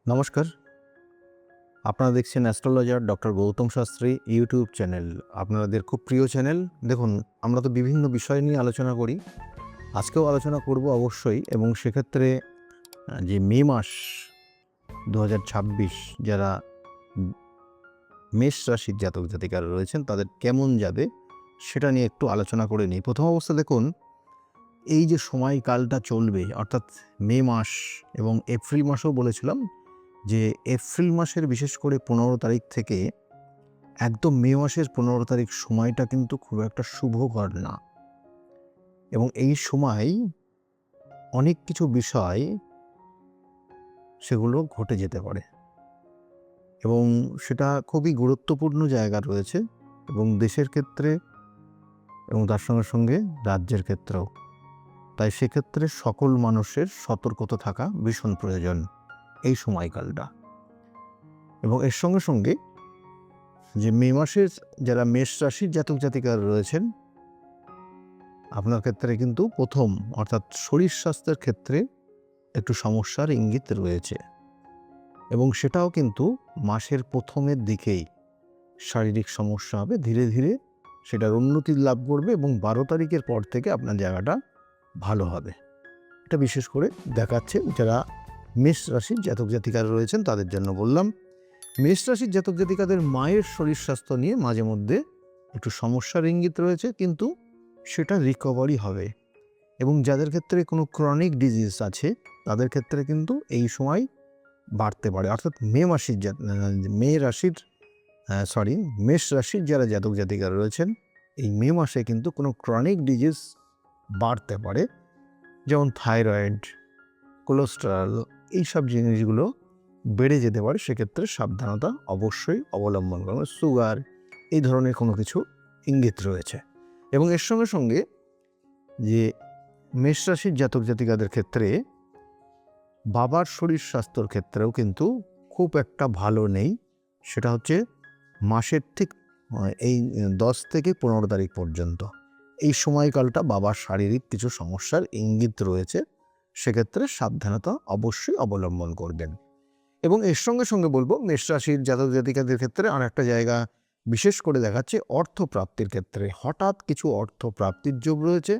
নমস্কার, আপনারা দেখছেন astrologer doctor Gautam Shastri YouTube channel. আপনাদের খুব প্রিয় চ্যানেল। দেখুন, আমরা তো বিভিন্ন বিষয় নিয়ে আলোচনা করি। আজকেও আলোচনা করব অবশ্যই, এবং সেক্ষেত্রে যে মে মাস 2026 যারা উম মেষ রাশির জাতক জাতিকারা রয়েছেন তাদের কেমন যাবে সেটা নিয়ে একটু আলোচনা করে নিই। প্রথম অবস্থা দেখুন, এই যে সময়কালটা চলবে অর্থাৎ মে মাস এবং এপ্রিল মাসেও বলেছিলাম যে এপ্রিল মাসের বিশেষ করে 15 তারিখ থেকে একদম মে মাসের 15 তারিখ সময়টা কিন্তু খুব একটা শুভকর না, এবং এই সময় অনেক কিছু বিষয় সেগুলো ঘটে যেতে পারে, এবং সেটা খুবই গুরুত্বপূর্ণ জায়গা রয়েছে, এবং দেশের ক্ষেত্রে এবং তার সঙ্গে সঙ্গে রাজ্যের ক্ষেত্রেও। তাই সেক্ষেত্রে সকল মানুষের সতর্কতা থাকা ভীষণ প্রয়োজন এই সময়কালটা। এবং এর সঙ্গে সঙ্গে যে মে মাসের যারা মেষ রাশির জাতক জাতিকারা রয়েছেন, আপনার ক্ষেত্রে কিন্তু প্রথম অর্থাৎ শরীর স্বাস্থ্যের ক্ষেত্রে একটু সমস্যার ইঙ্গিত রয়েছে, এবং সেটাও কিন্তু মাসের প্রথমের দিকেই শারীরিক সমস্যা হবে। ধীরে ধীরে সেটার উন্নতি লাভ করবে, এবং 12 তারিখের পর থেকে আপনার জায়গাটা ভালো হবে। এটা বিশেষ করে দেখাচ্ছে যারা মেষ রাশির জাতক জাতিকারা রয়েছেন তাদের জন্য বললাম। মেষ রাশির জাতক জাতিকাদের মায়ের শরীর স্বাস্থ্য নিয়ে মাঝে মধ্যে একটু সমস্যার ইঙ্গিত রয়েছে, কিন্তু সেটা রিকভারি হবে। এবং যাদের ক্ষেত্রে কোনো ক্রনিক ডিজিজ আছে তাদের ক্ষেত্রে কিন্তু এই সময় বাড়তে পারে। অর্থাৎ মেষ রাশির যারা জাতক জাতিকারা রয়েছেন এই মে মাসে কিন্তু কোনো ক্রনিক ডিজিজ বাড়তে পারে, যেমন থাইরয়েড, কোলেস্টেরল, এইসব জিনিসগুলো বেড়ে যেতে পারে। সেক্ষেত্রে সাবধানতা অবশ্যই অবলম্বন করবে। সুগার, এই ধরনের কোনো কিছু ইঙ্গিত রয়েছে। এবং এর সঙ্গে সঙ্গে যে মেষ রাশির জাতক জাতিকাদের ক্ষেত্রে বাবার শরীর স্বাস্থ্যর ক্ষেত্রেও কিন্তু খুব একটা ভালো নেই। সেটা হচ্ছে মাসের ঠিক এই 10 থেকে 15 তারিখ পর্যন্ত এই সময়কালটা বাবার শারীরিক কিছু সমস্যার ইঙ্গিত রয়েছে। সেক্ষেত্রে সাবধানতা অবশ্যই অবলম্বন করবেন। এবং এর সঙ্গে সঙ্গে বলবো, মেষ রাশির জাতক জাতিকাদের ক্ষেত্রে আর একটা জায়গা বিশেষ করে দেখাচ্ছে অর্থপ্রাপ্তির ক্ষেত্রে। হঠাৎ কিছু অর্থপ্রাপ্তির যোগ রয়েছে।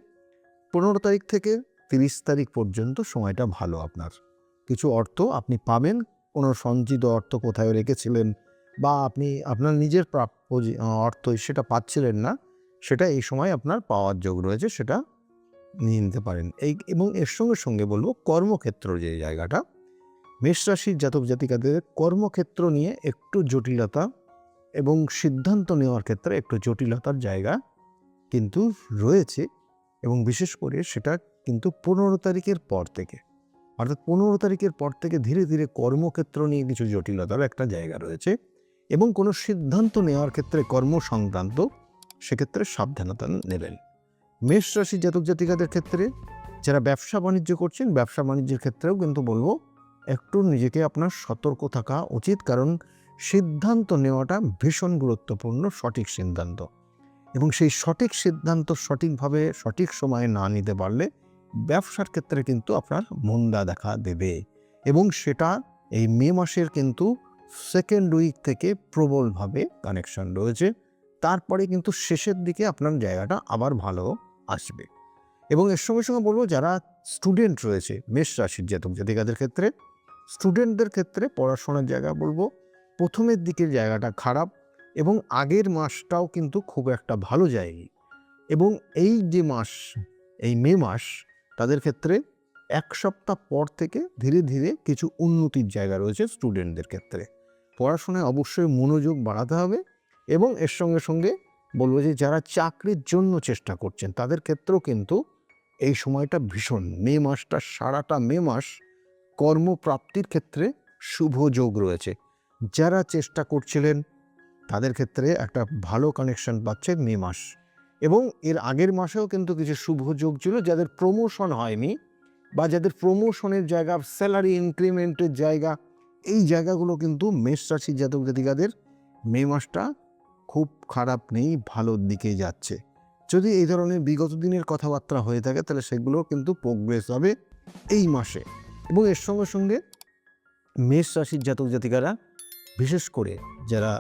15 তারিখ থেকে 30 তারিখ পর্যন্ত সময়টা ভালো। আপনার কিছু অর্থ আপনি পাবেন। কোনো সঞ্চিত অর্থ কোথায় রেখেছিলেন বা আপনি আপনার নিজের প্রাপ্য যে অর্থ সেটা পাচ্ছিলেন না, সেটা এই সময় আপনার পাওয়ার যোগ রয়েছে, সেটা নিয়ে নিতে পারেন। এবং এর সঙ্গে সঙ্গে বলবো কর্মক্ষেত্র যে জায়গাটা, মেষ রাশির জাতক জাতিকাদের কর্মক্ষেত্র নিয়ে একটু জটিলতা এবং সিদ্ধান্ত নেওয়ার ক্ষেত্রে একটু জটিলতার জায়গা কিন্তু রয়েছে, এবং বিশেষ করে সেটা কিন্তু 15 তারিখের পর থেকে, অর্থাৎ 15 তারিখের পর থেকে ধীরে ধীরে কর্মক্ষেত্র নিয়ে কিছু জটিলতার একটা জায়গা রয়েছে। এবং কোনো সিদ্ধান্ত নেওয়ার ক্ষেত্রে কর্ম সংক্রান্ত সেক্ষেত্রে সাবধানতা নেবেন। মেষ রাশি জাতক জাতিকাদের ক্ষেত্রে যারা ব্যবসা বাণিজ্য করছেন, ব্যবসা বাণিজ্যের ক্ষেত্রেও কিন্তু বলবো একটু নিজেকে আপনার সতর্ক থাকা উচিত, কারণ সিদ্ধান্ত নেওয়াটা ভীষণ গুরুত্বপূর্ণ, সঠিক সিদ্ধান্ত। এবং সেই সঠিক সিদ্ধান্ত সঠিকভাবে সঠিক সময়ে না নিতে পারলে ব্যবসার ক্ষেত্রে কিন্তু আপনার মন্দা দেখা দেবে। এবং সেটা এই মে মাসের কিন্তু সেকেন্ড উইক থেকে প্রবলভাবে কানেকশন রয়েছে। তারপরে কিন্তু শেষের দিকে আপনার জায়গাটা আবার ভালো আসবে। এবং এর সঙ্গে সঙ্গে বলবো যারা স্টুডেন্ট রয়েছে মেষ রাশির জাতক জাতিকাদের ক্ষেত্রে, স্টুডেন্টদের ক্ষেত্রে পড়াশোনার জায়গা বলবো প্রথমের দিকের জায়গাটা খারাপ, এবং আগের মাসটাও কিন্তু খুব একটা ভালো যায়নি। এবং এই যে মাস, এই মে মাস, তাদের ক্ষেত্রে এক সপ্তাহ পর থেকে ধীরে ধীরে কিছু উন্নতির জায়গা রয়েছে স্টুডেন্টদের ক্ষেত্রে। পড়াশোনায় অবশ্যই মনোযোগ বাড়াতে হবে। এবং এর সঙ্গে সঙ্গে বলবো যে যারা চাকরির জন্য চেষ্টা করছেন তাদের ক্ষেত্রেও কিন্তু এই সময়টা ভীষণ, মে মাসটা সারাটা মে মাস কর্মপ্রাপ্তির ক্ষেত্রে শুভ যোগ রয়েছে। যারা চেষ্টা করছিলেন তাদের ক্ষেত্রে একটা ভালো কানেকশন পাচ্ছেন মে মাস। এবং এর আগের মাসেও কিন্তু কিছু শুভ যোগ ছিল। যাদের প্রমোশন হয়নি বা যাদের প্রমোশনের জায়গা, স্যালারি ইনক্রিমেন্টের জায়গা, এই জায়গাগুলো কিন্তু মেষ রাশির জাতক জাতিকাদের মে মাসটা খুব খারাপ নেই, ভালোর দিকে যাচ্ছে। যদি এই ধরনের বিগত দিনের কথাবার্তা হয়ে থাকে তাহলে সেগুলো কিন্তু প্রোগ্রেস হবে এই মাসে। এবং এর সঙ্গে সঙ্গে মেষ রাশির জাতক জাতিকারা, বিশেষ করে যারা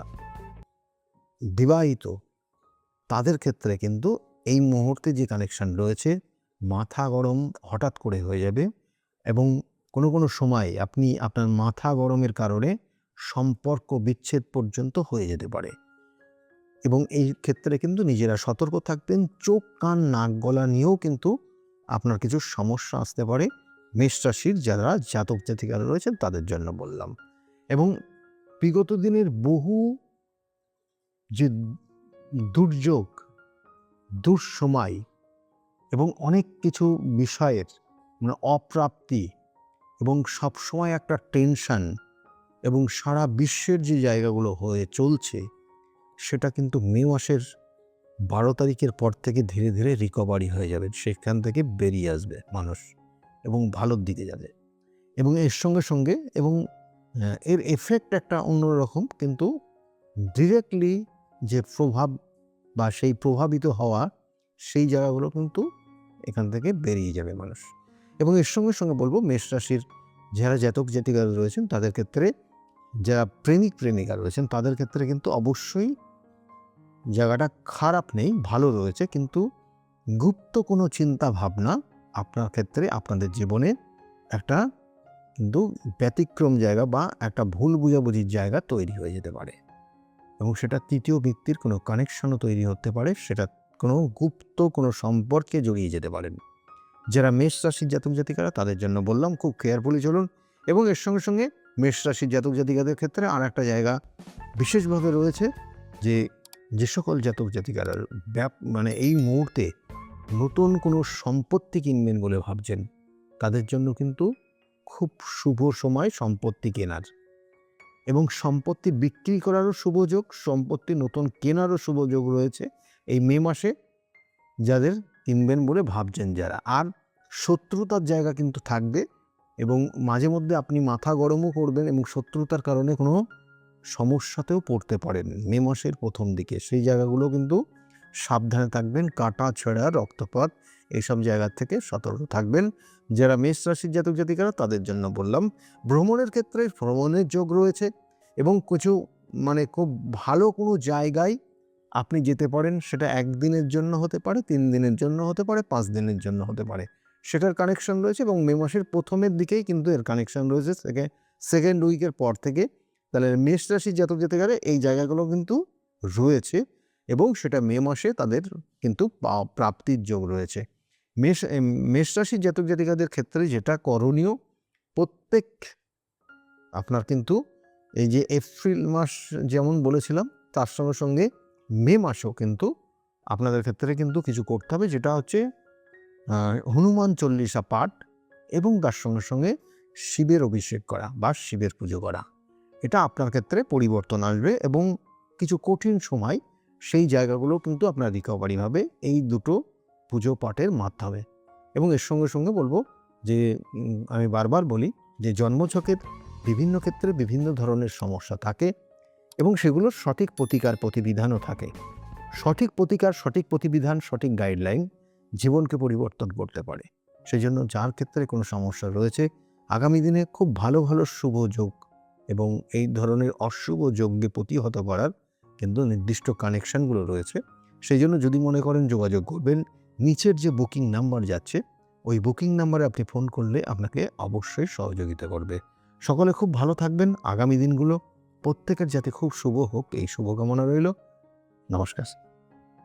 বিবাহিত, তাদের ক্ষেত্রে কিন্তু এই মুহূর্তে যে কানেকশান রয়েছে, মাথা গরম হঠাৎ করে হয়ে যাবে এবং কোনো সময় আপনি আপনার মাথা গরমের কারণে সম্পর্ক বিচ্ছেদ পর্যন্ত হয়ে যেতে পারে। এবং এই ক্ষেত্রে কিন্তু নিজেরা সতর্ক থাকবেন। চোখ, কান, নাক, গলা নিয়েও কিন্তু আপনার কিছু সমস্যা আসতে পারে। মেষ রাশির যারা জাতক জাতিকারা রয়েছেন তাদের জন্য বললাম। এবং বিগত দিনের বহু যে দুর্যোগ, দুঃসময় এবং অনেক কিছু বিষয়ের অপ্রাপ্তি এবং সবসময় একটা টেনশন এবং সারা বিশ্বের যে জায়গাগুলো হয়ে চলছে, সেটা কিন্তু মে মাসের 12 তারিখের পর থেকে ধীরে ধীরে রিকভারি হয়ে যাবে। সেখান থেকে বেরিয়ে আসবে মানুষ এবং ভালোর দিকে যাবে। এবং এর সঙ্গে এবং এর এফেক্ট একটা অন্যরকম, কিন্তু ডিরেক্টলি যে প্রভাব বা সেই প্রভাবিত হওয়া, সেই জায়গাগুলো কিন্তু এখান থেকে বেরিয়ে যাবে মানুষ। এবং এর সঙ্গে বলবো, মেষ রাশির যারা জাতক জাতিকারা রয়েছেন তাদের ক্ষেত্রে, যারা প্রেমিক প্রেমিকা রয়েছেন তাদের ক্ষেত্রে কিন্তু অবশ্যই জায়গাটা খারাপ নেই, ভালো রয়েছে। কিন্তু গুপ্ত কোনো চিন্তা ভাবনা আপনার ক্ষেত্রে আপনাদের জীবনে একটা কিন্তু ব্যতিক্রম জায়গা বা একটা ভুল বুঝাবুঝির জায়গা তৈরি হয়ে যেতে পারে এবং সেটা তৃতীয় ব্যক্তির কোনো কানেকশনও তৈরি হতে পারে। সেটা কোনো গুপ্ত কোনো সম্পর্কে জড়িয়ে যেতে পারেন। যারা মেষ রাশির জাতক জাতিকারা তাদের জন্য বললাম খুব কেয়ারফুলি চলুন। এবং এর সঙ্গে মেষ রাশির জাতক জাতিকাদের ক্ষেত্রে আর একটা জায়গা বিশেষভাবে রয়েছে, যে সকল জাতক জাতিকারা এই মুহূর্তে নতুন কোনো সম্পত্তি কিনবেন বলে ভাবছেন, তাদের জন্য কিন্তু খুব শুভ সময় সম্পত্তি কেনার, এবং সম্পত্তি বিক্রি করারও শুভ যোগ, সম্পত্তি নতুন কেনারও শুভ যোগ রয়েছে এই মে মাসে, যাদের কিনবেন বলে ভাবছেন যারা। আর শত্রুতার জায়গা কিন্তু থাকবে এবং মাঝে মধ্যে আপনি মাথা গরমও করবেন এবং শত্রুতার কারণে কোনো সমস্যাতেও পড়তে পারেন মে মাসের প্রথম দিকে। সেই জায়গাগুলো কিন্তু সাবধানে থাকবেন, কাটা ছেঁড়া, রক্তপাত, এইসব জায়গা থেকে সতর্ক থাকবেন। যারা মেষ রাশির জাতক জাতিকারা তাদের জন্য বললাম, ভ্রমণের ক্ষেত্রে ভ্রমণের যোগ রয়েছে এবং কিছু খুব ভালো কোনো জায়গায় আপনি যেতে পারেন। সেটা 1 দিনের জন্য হতে পারে, 3 দিনের জন্য হতে পারে, 5 দিনের জন্য হতে পারে, সেটার কানেকশন রয়েছে। এবং মে মাসের প্রথমের দিকেই কিন্তু এর কানেকশন রয়েছে, সেকেন্ড উইকের পর থেকে। তাহলে মেষ রাশির জাতক জাতিকারা এই জায়গাগুলো কিন্তু রয়েছে এবং সেটা মে মাসে তাদের কিন্তু প্রাপ্তির যোগ রয়েছে। মেষ রাশির জাতক জাতিকাদের ক্ষেত্রে যেটা করণীয়, প্রত্যেক আপনার কিন্তু এই যে এপ্রিল মাস যেমন বলেছিলাম, তার সঙ্গে মে মাসেও কিন্তু আপনাদের ক্ষেত্রে কিন্তু কিছু করতে হবে, যেটা হচ্ছে হনুমান চল্লিশা পাঠ এবং তার সঙ্গে শিবের অভিষেক করা বা শিবের পুজো করা। এটা আপনার ক্ষেত্রে পরিবর্তন আসবে এবং কিছু কঠিন সময় সেই জায়গাগুলো কিন্তু আপনার রিকভারি হবে এই দুটো পুজো পাঠের মাধ্যমে। এবং এর সঙ্গে বলবো যে আমি বারবার বলি যে জন্মছকের বিভিন্ন ক্ষেত্রে বিভিন্ন ধরনের সমস্যা থাকে এবং সেগুলোর সঠিক প্রতিকার প্রতিবিধানও থাকে। সঠিক প্রতিকার, সঠিক প্রতিবিধান, সঠিক গাইডলাইন জীবনকে পরিবর্তন করতে পারে। সেই জন্য যার ক্ষেত্রে কোনো সমস্যা রয়েছে, আগামী দিনে খুব ভালো শুভ যোগ এবং এই ধরনের অশুভ যোগকে প্রতিহত করার কিন্তু নির্দিষ্ট কানেকশানগুলো রয়েছে। সেই জন্য যদি মনে করেন যোগাযোগ করবেন, নিচের যে বুকিং নাম্বার যাচ্ছে ওই বুকিং নাম্বারে আপনি ফোন করলে আপনাকে অবশ্যই সহযোগিতা করবে। সকলে খুব ভালো থাকবেন। আগামী দিনগুলো প্রত্যেকের যাতে খুব শুভ হোক, এই শুভকামনা রইল। নমস্কার।